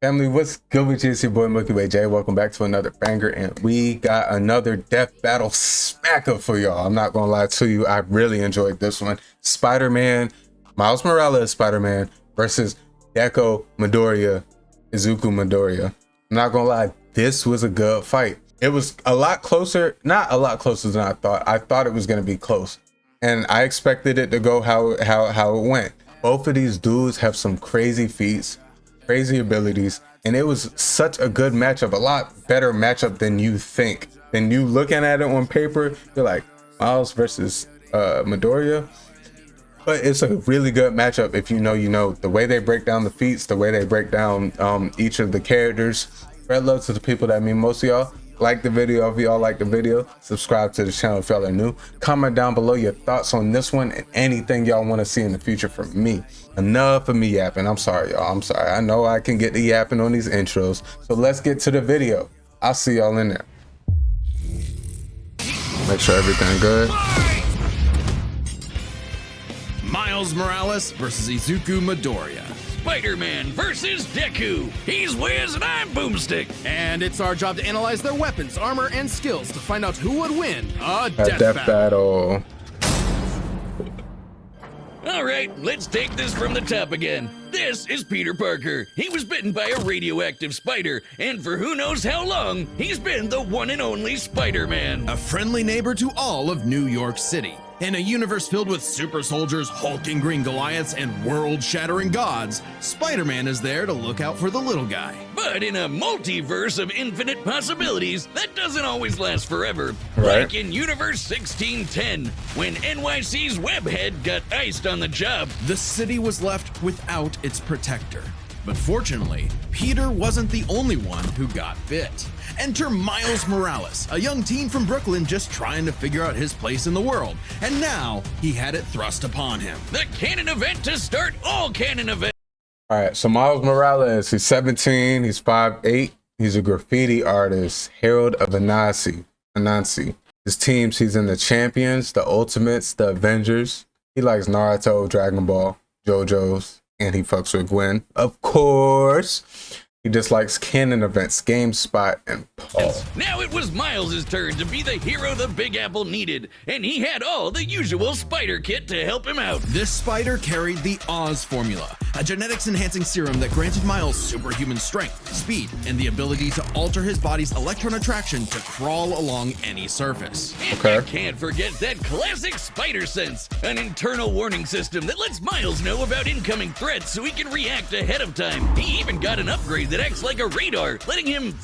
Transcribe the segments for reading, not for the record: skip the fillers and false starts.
Family, what's good with you? It's your boy Milky Way J. Welcome back to another banger, and we got another death battle smacker for y'all. I'm not gonna lie to you, I really enjoyed this one. Spider-Man, Miles Morales Spider-Man versus Deku Midoriya, Izuku Midoriya. I'm not gonna lie, this was a good fight. It was a lot closer, not a lot closer than I thought. I thought it was gonna be close, and I expected it to go how it went. Both of these dudes have some crazy feats, crazy abilities, and it was such a good matchup, a lot better matchup than you think. Than you looking at it on paper, you're like Miles versus Midoriya, but it's a really good matchup if you know. You know the way they break down the feats, the way they break down each of the characters. Spread love to the people that mean most of y'all. Like the video if y'all like the video. Subscribe to the channel if y'all are new. Comment down below your thoughts on this one and anything y'all want to see in the future from me. Enough of me yapping. I'm sorry, y'all. I'm sorry. I know I can get the yapping on these intros. So let's get to the video. I'll see y'all in there. Make sure everything good. Miles Morales versus Izuku Midoriya. Spider-Man versus Deku. He's Wiz and I'm Boomstick. And it's our job to analyze their weapons, armor, and skills to find out who would win a Death death battle. battle. All right, let's take this from the top again. This is Peter Parker. He was bitten by a radioactive spider, and for who knows how long, he's been the one and only Spider-Man. A friendly neighbor to all of New York City. In a universe filled with super soldiers, hulking green Goliaths, and world-shattering gods, Spider-Man is there to look out for the little guy. But in a multiverse of infinite possibilities, that doesn't always last forever. Right. Like in Universe 1610, when NYC's Webhead got iced on the job. The city was left without its protector. But fortunately, Peter wasn't the only one who got bit. Enter Miles Morales, a young teen from Brooklyn just trying to figure out his place in the world. And now he had it thrust upon him. The canon event to start all canon events. All right, so Miles Morales, he's 17, he's 5'8", he's a graffiti artist, herald of Anansi. His teams, he's in the Champions, the Ultimates, the Avengers. He likes Naruto, Dragon Ball, JoJo's, and he fucks with Gwen. Of course, he dislikes canon events, GameSpot, and Paul. Now it was Miles' turn to be the hero the Big Apple needed, and he had all the usual spider kit to help him out. This spider carried the Oz formula, a genetics-enhancing serum that granted Miles superhuman strength, speed, and the ability to alter his body's electron attraction to crawl along any surface. And Okay. you can't forget that classic spider sense, an internal warning system that lets Miles know about incoming threats so he can react ahead of time. He even got an upgrade that acts like a radar, letting him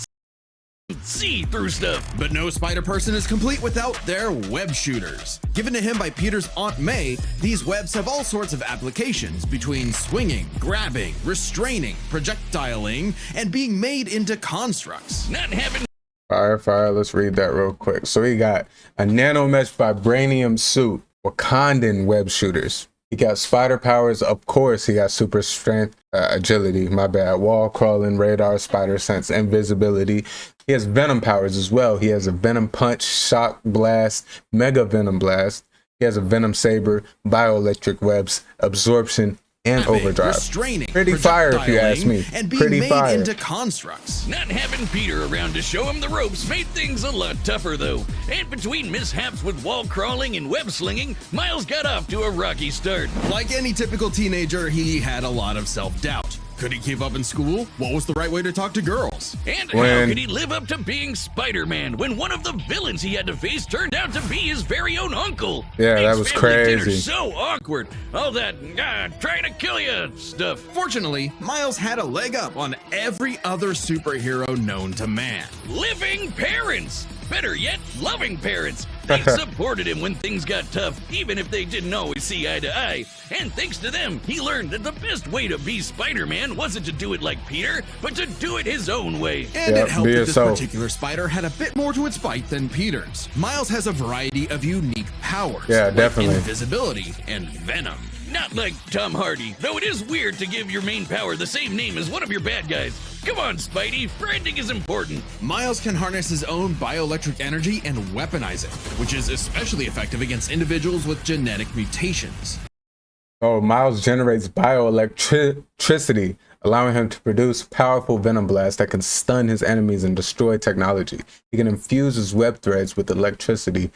see through stuff. But no Spider-Person is complete without their web shooters. Given to him by Peter's Aunt May, these webs have all sorts of applications between swinging, grabbing, restraining, projectiling, and being made into constructs. Not having Fire, let's read that real quick. So he got a nanomesh vibranium suit, Wakandan web shooters. He got spider powers, of course. He got super strength, agility, my bad, wall crawling, radar, spider sense, invisibility. He has venom powers as well. He has a venom punch, shock blast, mega venom blast. He has a venom saber, bioelectric webs, absorption, and overdrive. Restraining, Pretty fire if you ask me. And being Pretty made fire. into constructs. Not having Peter around to show him the ropes made things a lot tougher, though. And between mishaps with wall crawling and web slinging, Miles got off to a rocky start. Like any typical teenager, he had a lot of self-doubt. Could he keep up in school? What was the right way to talk to girls? And how could he live up to being Spider-Man when one of the villains he had to face turned out to be his very own uncle? Yeah, that Makes was family dinner crazy. so awkward. All that trying to kill you stuff. Fortunately, Miles had a leg up on every other superhero known to man. Living parents! Better yet, loving parents. They supported him when things got tough, even if they didn't always see eye to eye. And thanks to them, he learned that the best way to be Spider-Man wasn't to do it like Peter, but to do it his own way. And Yeah, it helped be that this yourself. particular spider had a bit more to its bite than Peter's. Miles has a variety of unique powers. Yeah, like definitely. invisibility and venom. Not like Tom Hardy, though it is weird to give your main power the same name as one of your bad guys. Come on, Spidey, branding is important. Miles can harness his own bioelectric energy and weaponize it, which is especially effective against individuals with genetic mutations. Oh, Miles generates bioelectricity, allowing him to produce powerful venom blasts that can stun his enemies and destroy technology. He can infuse his web threads with electricity,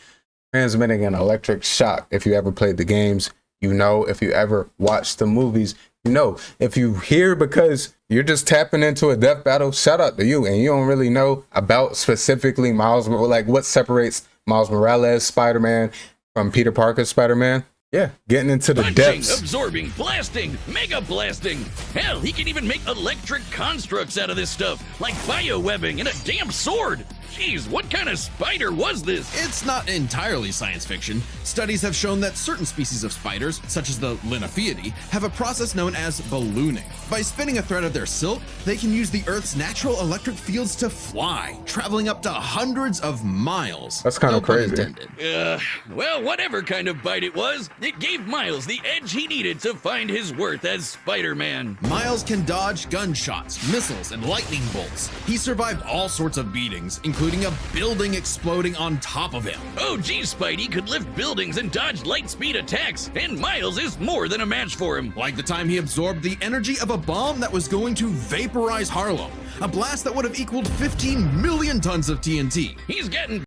transmitting an electric shock. If you ever played the games, you know. If you ever watched the movies, you know. If you hear because you're just tapping into a death battle, shout out to you, and you don't really know about specifically Miles, like what separates Miles Morales Spider-Man from Peter Parker's Spider-Man. Yeah, getting into the Punching, depths. absorbing, blasting, mega blasting. Hell, he can even make electric constructs out of this stuff, like biowebbing and a damn sword. Jeez, what kind of spider was this? It's not entirely science fiction. Studies have shown that certain species of spiders, such as the Linophiidae, have a process known as ballooning. By spinning a thread of their silk, they can use the Earth's natural electric fields to fly, traveling up to hundreds of miles. That's kind of No pun crazy. intended. Well, whatever kind of bite it was, it gave Miles the edge he needed to find his worth as Spider-Man. Miles can dodge gunshots, missiles, and lightning bolts. He survived all sorts of beatings, including a building exploding on top of him. Oh geez, Spidey could lift buildings and dodge light speed attacks, and Miles is more than a match for him. Like the time he absorbed the energy of a bomb that was going to vaporize Harlem, a blast that would have equaled 15 million tons of TNT. He's getting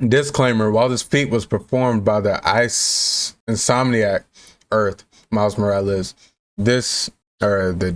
Disclaimer, while this feat was performed by the Insomniac Earth, Miles Morales, the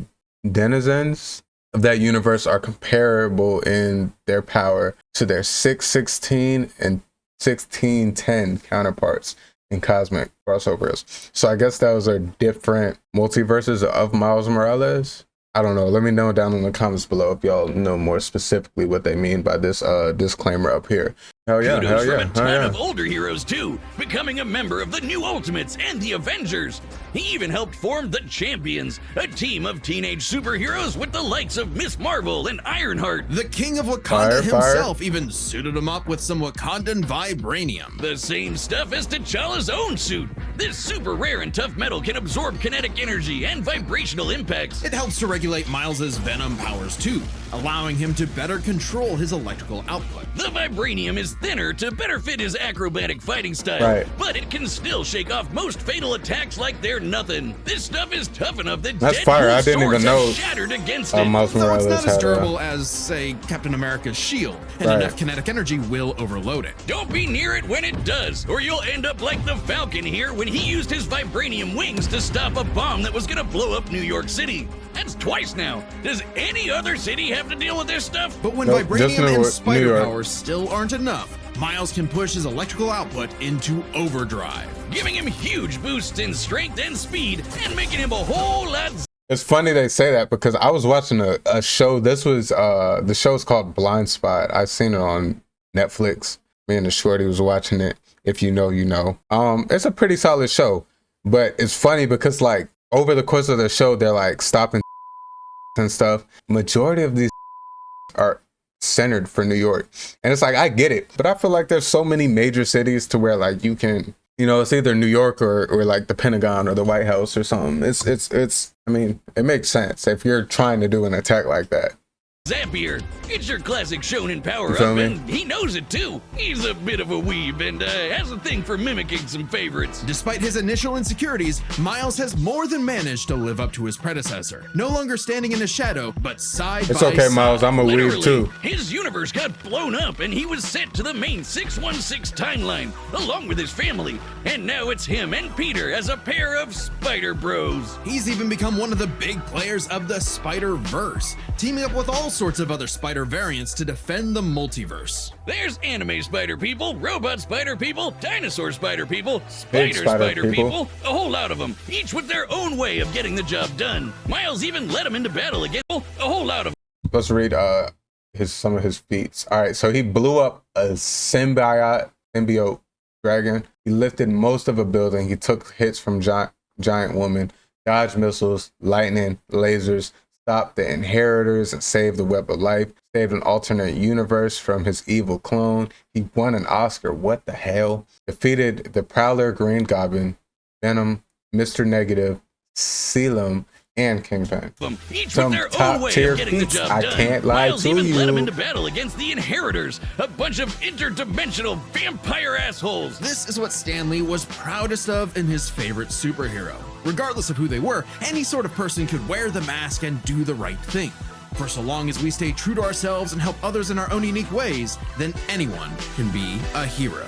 denizens of that universe are comparable in their power to their 616 and 1610 counterparts in cosmic crossovers. So I guess those are different multiverses of Miles Morales. I don't know. Let me know down in the comments below if y'all know more specifically what they mean by this disclaimer up here. Hell yeah, kudos hell from yeah, a ton hell yeah. of older heroes too, becoming a member of the New Ultimates and the Avengers. He even helped form the Champions, a team of teenage superheroes with the likes of Miss Marvel and Ironheart. The king of Wakanda Fire. himself even suited him up with some Wakandan vibranium. The same stuff as T'Challa's own suit. This super rare and tough metal can absorb kinetic energy and vibrational impacts. It helps to regulate Miles's venom powers too, allowing him to better control his electrical output. The vibranium is thinner to better fit his acrobatic fighting style, Right. but it can still shake off most fatal attacks like they're nothing. This stuff is tough enough that That's Deadpool's fire. I didn't even swords know, have shattered against it. Miles Though it's Morales not as had durable as, say, Captain America's shield, and Right. enough kinetic energy will overload it. Don't be near it when it does, or you'll end up like the Falcon here when he used his vibranium wings to stop a bomb that was gonna blow up New York City. That's twice now. Does any other city have to deal with this stuff? But when Nope, just vibranium and New spider York. powers still aren't enough, Miles can push his electrical output into overdrive. Giving him huge boosts in strength and speed, and making him a whole lot It's funny they say that because I was watching a show. This was the show's called Blind Spot. I've seen it on Netflix. Me and the shorty was watching it. If you know, you know. It's a pretty solid show, but it's funny because like over the course of the show, they're like stopping and stuff. Majority of these are centered for New York, and it's like I get it, but I feel like there's so many major cities to where like you can. You know, it's either New York or like the Pentagon or the White House or something. It's I mean, it makes sense if you're trying to do an attack like that. Zapier. It's your classic shonen power You feel up, me? and he knows it too. He's a bit of a weeb and has a thing for mimicking some favorites. Despite his initial insecurities, Miles has more than managed to live up to his predecessor. No longer standing in the shadow, but side It's by okay, side. Miles. I'm a Literally, weeb too. his universe got blown up and he was sent to the main 616 timeline along with his family. And now it's him and Peter as a pair of Spider Bros. He's even become one of the big players of the Spider-Verse, teaming up with all sorts of other Spider variants to defend the multiverse. There's anime spider people, robot spider people, dinosaur spider people, spider spider spider people. people, a whole lot of them, each with their own way of getting the job done. Miles even led them into battle again, a whole lot of Let's read some of his feats. All right, so he blew up a symbiote dragon. He lifted most of a building. He took hits from giant woman, dodged missiles, lightning, lasers, stopped the inheritors and saved the web of life, saved an alternate universe from his evil clone. He won an Oscar. What the hell? Defeated the Prowler, Green Goblin, Venom, Mr. Negative, Selim, and Kingpin. them, each Some with their top own way tier of getting the feats. job I done. can't lie Miles to even led them you. into battle against the inheritors, a bunch of interdimensional vampire assholes. This is what Stan Lee was proudest of in his favorite superhero. Regardless of who they were, any sort of person could wear the mask and do the right thing. For so long as we stay true to ourselves and help others in our own unique ways, then anyone can be a hero.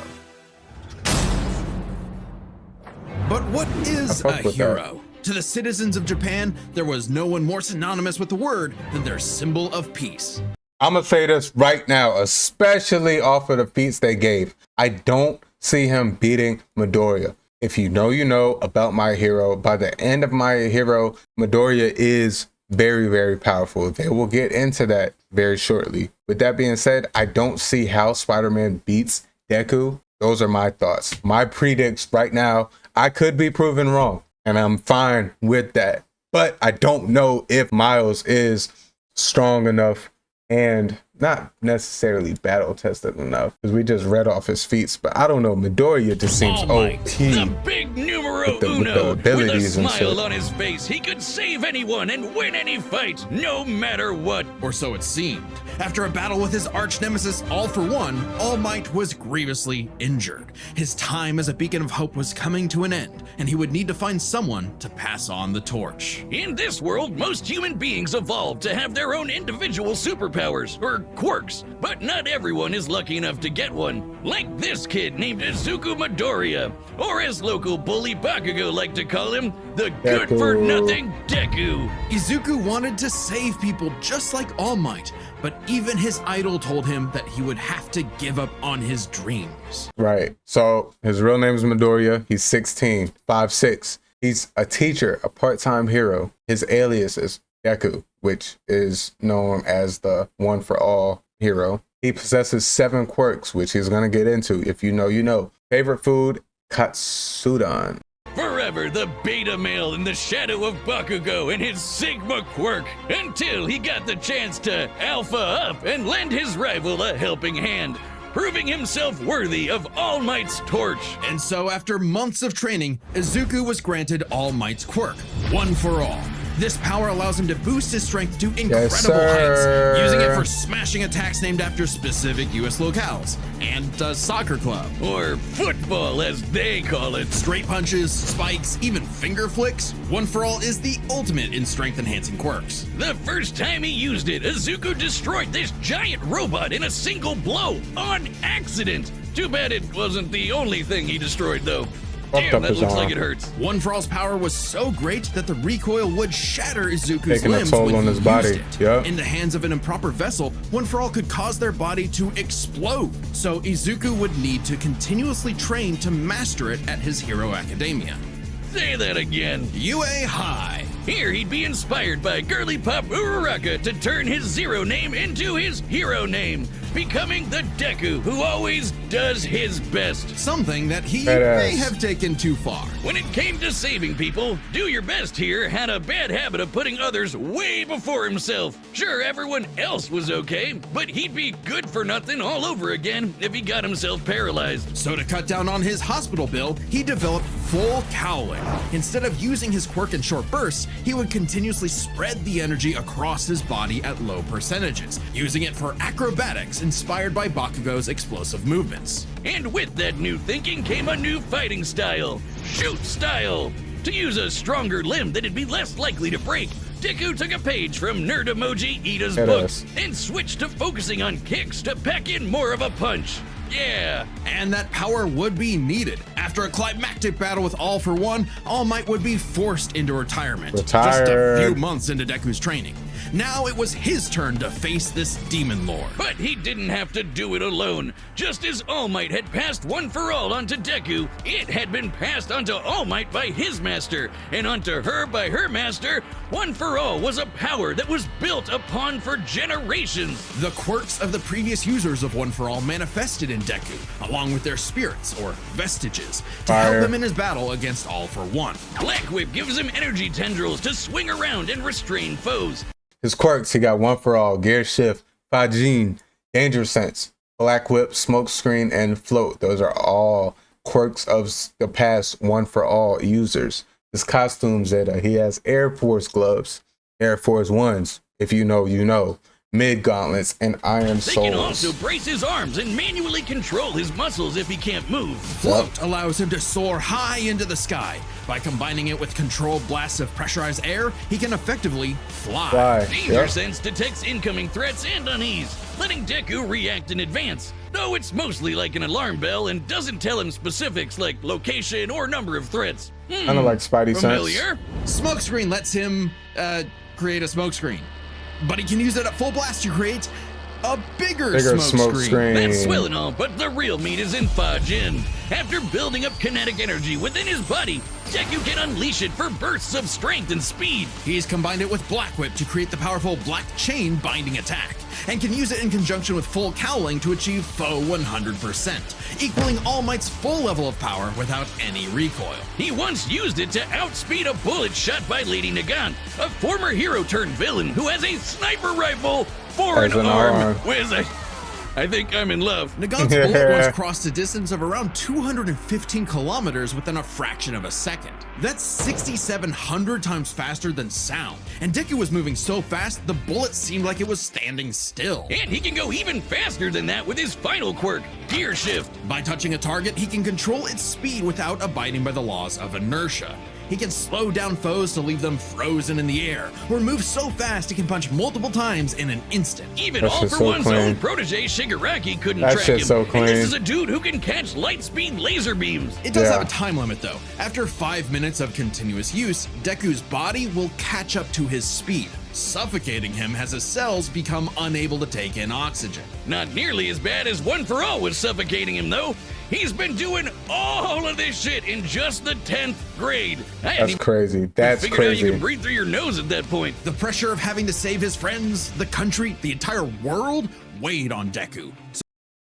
But what is a hero? To the citizens of Japan, there was no one more synonymous with the word than their symbol of peace. I'm gonna say this right now, especially off of the feats they gave. I don't see him beating Midoriya. If you know, you know about My Hero. By the end of My Hero, Midoriya is very, very powerful. They will get into that very shortly. With that being said, I don't see how Spider-Man beats Deku. Those are my thoughts. My predicts right now, I could be proven wrong, and I'm fine with that. But I don't know if Miles is strong enough and not necessarily battle tested enough, because we just read off his feats. But I don't know, Midoriya just seems OP. The big numero with the uno. abilities with a and shit. smile on his face, he could save anyone and win any fight, no matter what. Or so it seemed. After a battle with his arch nemesis All For One, All Might was grievously injured. His time as a beacon of hope was coming to an end, and he would need to find someone to pass on the torch. In this world, most human beings evolved to have their own individual superpowers, or quirks, but not everyone is lucky enough to get one. Like this kid named Izuku Midoriya, or as local bully Bakugo like to call him, the good-for-nothing Deku. Izuku wanted to save people just like All Might, but even his idol told him that he would have to give up on his dreams. Right. So his real name is Midoriya. He's 16, 5'6". He's a teacher, a part-time hero. His alias is Deku, which is known as the one for all hero. He possesses 7 quirks, which he's going to get into. If you know, you know. Favorite food, katsudon. Forever the beta male in the shadow of Bakugo and his Sigma quirk, until he got the chance to alpha up and lend his rival a helping hand, proving himself worthy of All Might's torch. And so after months of training, Izuku was granted All Might's quirk, One For All. This power allows him to boost his strength to incredible heights, using it for smashing attacks named after specific US locales, and a soccer club. Or football, as they call it. Straight punches, spikes, even finger flicks, One For All is the ultimate in strength-enhancing quirks. The first time he used it, Izuku destroyed this giant robot in a single blow, on accident. Too bad it wasn't the only thing he destroyed, though. Damn, that looks like it hurts. One For All's power was so great that the recoil would shatter Izuku's Taking limbs a toll when on he his body. used it. Yep. In the hands of an improper vessel, One For All could cause their body to explode. So Izuku would need to continuously train to master it at his Hero Academia. Say that again. UA High. Here he'd be inspired by girly pop Uraraka to turn his zero name into his hero name, becoming the Deku who always does his best. Something that he Badass. may have taken too far. When it came to saving people, Do Your Best here had a bad habit of putting others way before himself. Sure, everyone else was okay, but he'd be good for nothing all over again if he got himself paralyzed. So to cut down on his hospital bill, he developed full cowling. Instead of using his quirk in short bursts, he would continuously spread the energy across his body at low percentages, using it for acrobatics inspired by Bakugo's explosive movements. And with that new thinking came a new fighting style, shoot style. To use a stronger limb that'd be less likely to break, Deku took a page from Nerd Emoji Ida's book and switched to focusing on kicks to pack in more of a punch. Yeah. And that power would be needed. After a climactic battle with All For One, All Might would be forced into retirement. Just a few months into Deku's training. Now it was his turn to face this demon lord. But he didn't have to do it alone. Just as All Might had passed One For All onto Deku, it had been passed onto All Might by his master, and onto her by her master. One For All was a power that was built upon for generations. The quirks of the previous users of One For All manifested in Deku, along with their spirits, or vestiges, to help him in his battle against All For One. Black Whip gives him energy tendrils to swing around and restrain foes. His quirks, he got One For All, Gear Shift, Fajin, Danger Sense, Black Whip, Smoke Screen, and Float. Those are all quirks of the past One For All users. His costumes, Zeta, he has Air Force gloves, Air Force Ones, if you know, you know, mid gauntlets, and iron soles. They can also brace his arms and manually control his muscles if he can't move. Float allows him to soar high into the sky, By combining it with controlled blasts of pressurized air, he can effectively fly. Danger Sense detects incoming threats and unease, letting Deku react in advance. Though it's mostly like an alarm bell and doesn't tell him specifics like location or number of threats. Kind of like Spidey Familiar? sense. Smokescreen lets him create a smokescreen, but he can use it at full blast to create a bigger smoke screen. That's swell and all, but the real meat is in Fajin. After building up kinetic energy within his body, Deku can unleash it for bursts of strength and speed. He's combined it with Black Whip to create the powerful Black Chain binding attack, and can use it in conjunction with Full Cowling to achieve foe 100%, equaling All Might's full level of power without any recoil. He once used it to outspeed a bullet shot by Lady Nagant, a former hero turned villain who has a sniper rifle for an arm. I think I'm in love. Nagant's bullet once crossed a distance of around 215 kilometers within a fraction of a second. That's 6,700 times faster than sound. And Deku was moving so fast, the bullet seemed like it was standing still. And he can go even faster than that with his final quirk, Gear Shift. By touching a target, he can control its speed without abiding by the laws of inertia. He can slow down foes to leave them frozen in the air, or move so fast he can punch multiple times in an instant. Even All for One's own protege Shigaraki couldn't track him. So clean. And this is a dude who can catch light speed laser beams. It does have a time limit though. After 5 minutes of continuous use, Deku's body will catch up to his speed, suffocating him as his cells become unable to take in oxygen. Not nearly as bad as One for All was suffocating him though. He's been doing all of this shit in just the 10th grade. That's crazy. That's crazy. crazy. Out you can breathe through your nose at that point. The pressure of having to save his friends, the country, the entire world weighed on Deku.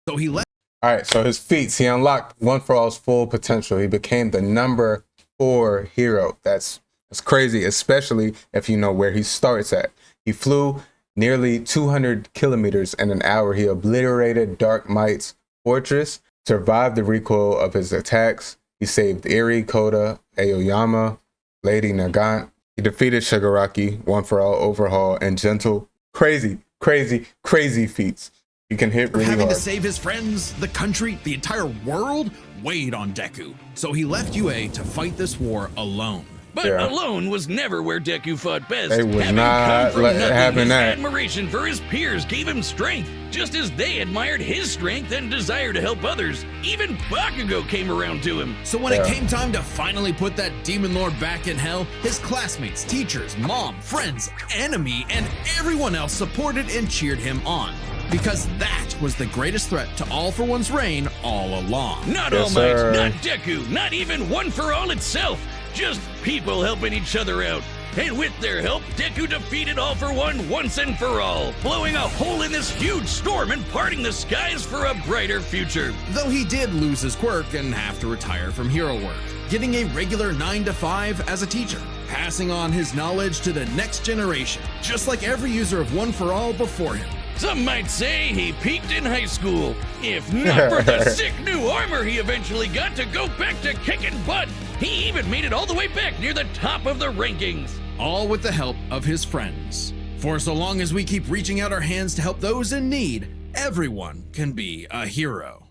So he left. All right, so his feats. He unlocked One for All's full potential. He became the number 4 hero. That's crazy, especially if you know where he starts at. He flew nearly 200 kilometers in an hour. He obliterated Dark Might's fortress, survived the recoil of his attacks. He saved Eri, Koda, Aoyama, Lady Nagant. He defeated Shigaraki, One for All, Overhaul, and Gentle. Crazy feats. He can hit really having hard. To save his friends, the country, the entire world weighed on Deku. So he left UA to fight this war alone. But alone was never where Deku fought best. They would not let it happen. That admiration for his peers gave him strength, just as they admired his strength and desire to help others. Even Bakugo came around to him. So when it came time to finally put that demon lord back in hell, his classmates, teachers, mom, friends, enemy, and everyone else supported and cheered him on. Because that was the greatest threat to All for One's reign all along. Not All Might, not Deku, not even One for All itself. Just people helping each other out. And with their help, Deku defeated All for One once and for all, blowing a hole in this huge storm and parting the skies for a brighter future. Though he did lose his quirk and have to retire from hero work, getting a regular 9 to 5 as a teacher, passing on his knowledge to the next generation, just like every user of One for All before him. Some might say he peaked in high school, if not for the sick new armor he eventually got to go back to kicking butt. He even made it all the way back near the top of the rankings. All with the help of his friends. For so long as we keep reaching out our hands to help those in need, everyone can be a hero.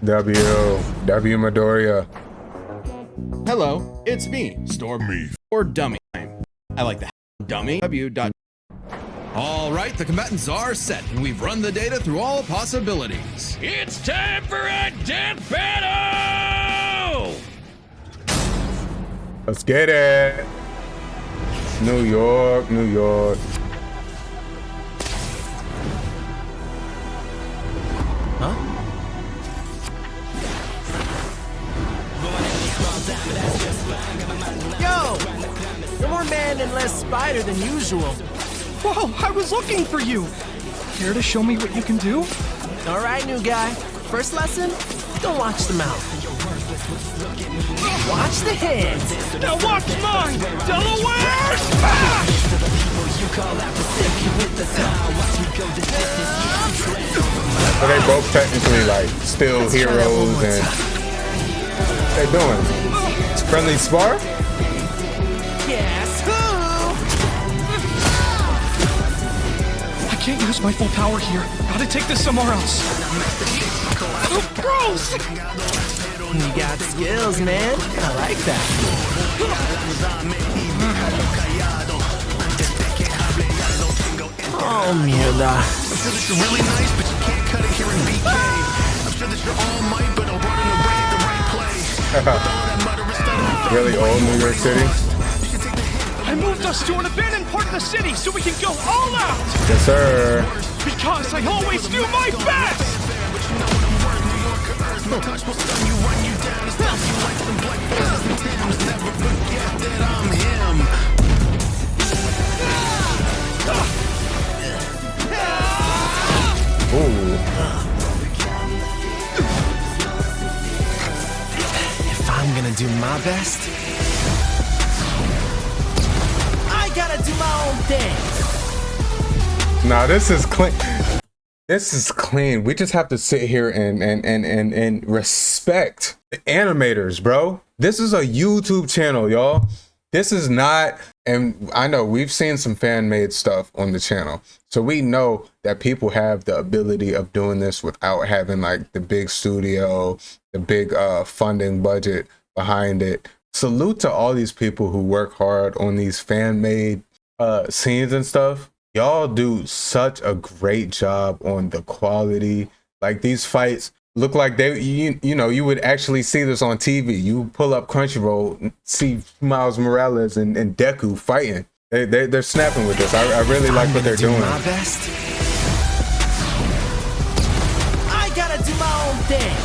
W Midoriya. Hello, it's me, Storm or Dummy. I like the dummy. All right, the combatants are set, and we've run the data through all possibilities. It's time for a death battle! Let's get it. New York. Huh? Yo! You're more man and less spider than usual. Whoa, I was looking for you! Care to show me what you can do? All right, new guy. First lesson, don't watch the mouth. Watch the hands. Now watch mine! Delaware! Smash! So they both technically like still heroes and what they doing? It's friendly spar? Guess who? I can't use my full power here. Gotta take this somewhere else. Oh, gross! You got skills, man. I like that. Oh, mierda. I'm sure that you're really nice, but you can't cut it here in BK. I'm sure that you're all might, but I'll run in the right place. Really old New York City. I moved us to an abandoned part of the city so we can go all out! Yes, sir. Because I always do my best! Ooh. If I'm gonna do my best, I gotta do my own thing. Now this is clean. This is clean. We just have to sit here and respect the animators, bro. This is a YouTube channel, y'all. This is not, and I know we've seen some fan-made stuff on the channel, so we know that people have the ability of doing this without having like the big studio, the big funding budget behind it. Salute to all these people who work hard on these fan-made scenes and stuff. Y'all do such a great job on the quality. Like, these fights look like they, you know, you would actually see this on TV. You pull up Crunchyroll and see Miles Morales and Deku fighting. They're snapping with this. I really like what they're doing. My best. I gotta do my own thing.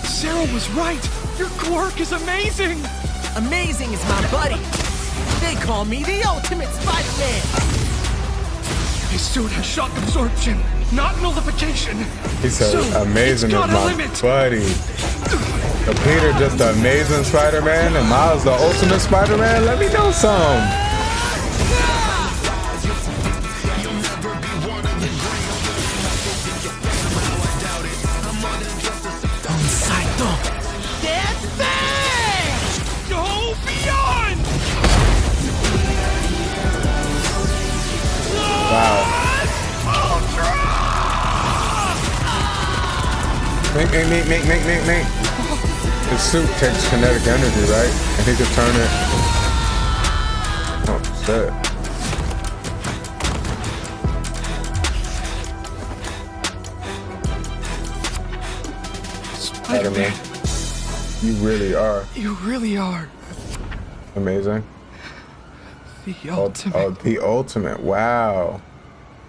Sarah was right! Your quirk is amazing! Amazing is my buddy. They call me the ultimate Spider-Man. His suit has shock absorption, not nullification. He said, So, amazing it's is got a my limit. buddy. So Peter just the amazing Spider-Man and Miles the ultimate Spider-Man? Let me know some. Go beyond! Wow. Make. His suit takes kinetic energy, right? And he could turn it. Oh, shit. Spider-Man. You really are. You really are Amazing. the ultimate. Oh, the ultimate. Wow.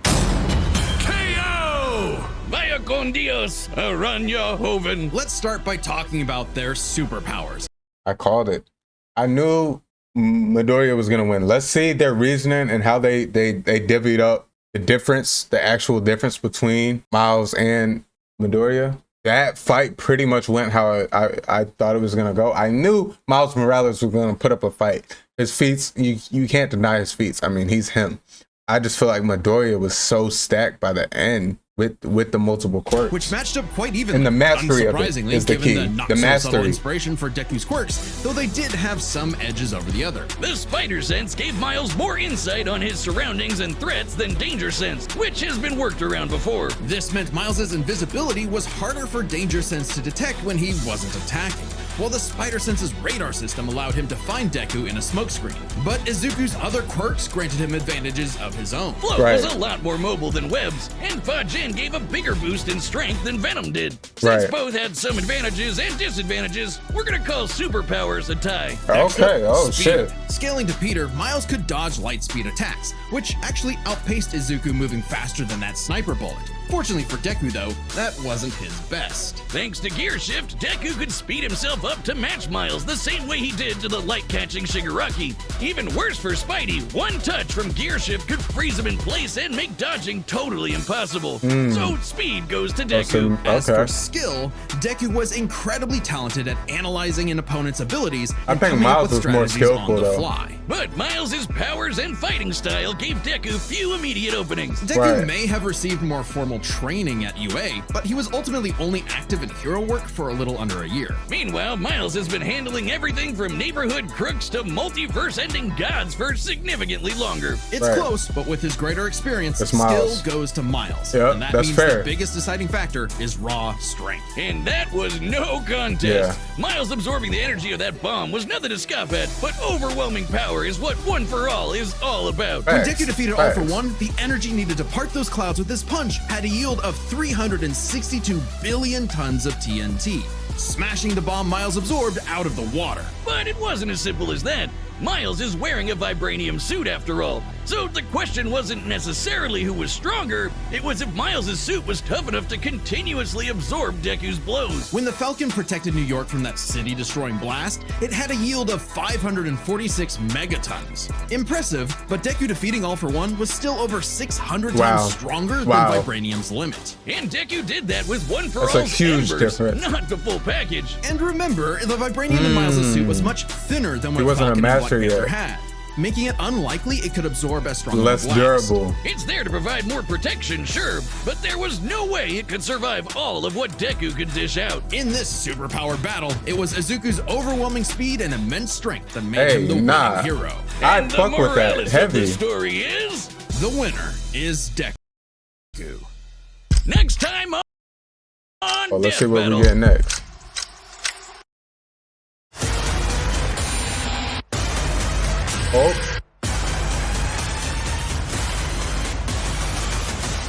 KO! Vaya con Dios, Aranya Hoven. Let's start by talking about their superpowers. I called it. I knew Midoriya was gonna win. Let's see their reasoning and how they divvied up the difference, the actual difference between Miles and Midoriya. That fight pretty much went how I thought it was gonna go. I knew Miles Morales was gonna put up a fight. His feats, you can't deny his feats. I mean, he's him. I just feel like Midoriya was so stacked by the end with the multiple quirks, Which matched up quite evenly. and the mastery of it Unsurprisingly, is the key. given the not The so subtle mastery. inspiration for Deku's quirks, though they did have some edges over the other. The Spider Sense gave Miles more insight on his surroundings and threats than Danger Sense, which has been worked around before. This meant Miles's invisibility was harder for Danger Sense to detect when he wasn't attacking, while the Spider Sense's radar system allowed him to find Deku in a smokescreen. But Izuku's other quirks granted him advantages of his own. Float Right. was a lot more mobile than Webs, and Fajin gave a bigger boost in strength than Venom did. Since Right. both had some advantages and disadvantages, we're gonna call superpowers a tie. Okay. Oh Speed. shit. Scaling to Peter, Miles could dodge light speed attacks, which actually outpaced Izuku moving faster than that sniper bullet. Fortunately for Deku though, that wasn't his best. Thanks to Gear Shift, Deku could speed himself up to match Miles the same way he did to the light-catching Shigaraki. Even worse for Spidey, one touch from Gear Shift could freeze him in place and make dodging totally impossible. So speed goes to Deku. As Okay. for skill, Deku was incredibly talented at analyzing an opponent's abilities I and think coming up Miles with was more strategies skillful, on the though. fly. But Miles' powers and fighting style gave Deku few immediate openings. Deku Right. may have received more formal training at UA, but he was ultimately only active in hero work for a little under a year. Meanwhile, Meanwhile, Miles has been handling everything from neighborhood crooks to multiverse-ending gods for significantly longer. It's Right. close, but with his greater experience, It's still Miles. goes to Miles. Yep, and that that's means fair. the biggest deciding factor is raw strength. And that was no contest. Miles absorbing the energy of that bomb was nothing to scoff at, but overwhelming power is what One for All is all about. When Facts. Deku defeated All for Facts. One, the energy needed to part those clouds with his punch had a yield of 362 billion tons of TNT, smashing the bomb Miles absorbed out of the water. But it wasn't as simple as that. Miles is wearing a vibranium suit after all, so the question wasn't necessarily who was stronger, it was if Miles' suit was tough enough to continuously absorb Deku's blows. When the Falcon protected New York from that city-destroying blast, it had a yield of 546 megatons. Impressive, but Deku defeating All for One was still over 600 Wow. times stronger Wow. than Vibranium's limit. And Deku did that with One for That's a All's huge embers, difference. not the full package. And remember, the Vibranium in Miles' suit was much thinner than what wasn't a Falcon and Black master Panther yet. had, making it unlikely it could absorb as strong Less of a blast. durable. It's there to provide more protection, sure, but there was no way it could survive all of what Deku could dish out. In this superpower battle, it was Izuku's overwhelming speed and immense strength that made him the nah. winning hero. I And the fuck with that morales of heavy. the story is The winner is Deku. next time on Well, let's Death see what Battle. we get next.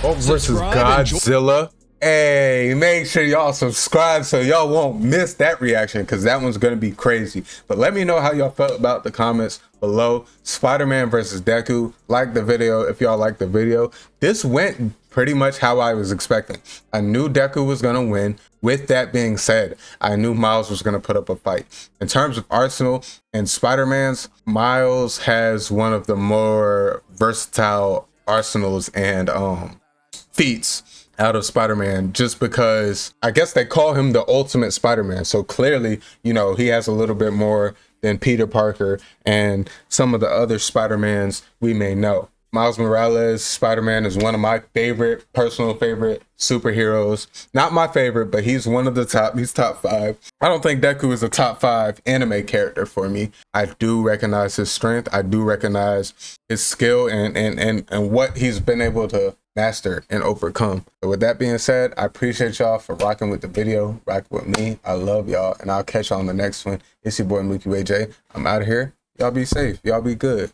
Hulk versus Subscribe and jo- Godzilla. Hey, make sure y'all subscribe so y'all won't miss that reaction because that one's gonna be crazy. But let me know how y'all felt about the comments below. Spider-Man versus Deku. Like the video if y'all like the video. This went pretty much how I was expecting. I knew Deku was gonna win. With that being said, I knew Miles was gonna put up a fight. In terms of arsenal and Spider-Man's, Miles has one of the more versatile arsenals and feats out of Spider-Man, just because I guess they call him the ultimate Spider-Man. So clearly, you know, he has a little bit more than Peter Parker and some of the other Spider-Mans we may know. Miles Morales Spider-Man is one of my personal favorite superheroes. Not my favorite, but he's one of the top. He's top 5. I don't think Deku is a top 5 anime character for me. I do recognize his strength. I do recognize his skill and what he's been able to master and overcome. So with that being said, I appreciate y'all for rocking with the video, rocking with me. I love y'all, and I'll catch y'all on the next one. It's your boy Mookie Ray J. I'm out of here. Y'all be safe. Y'all be good.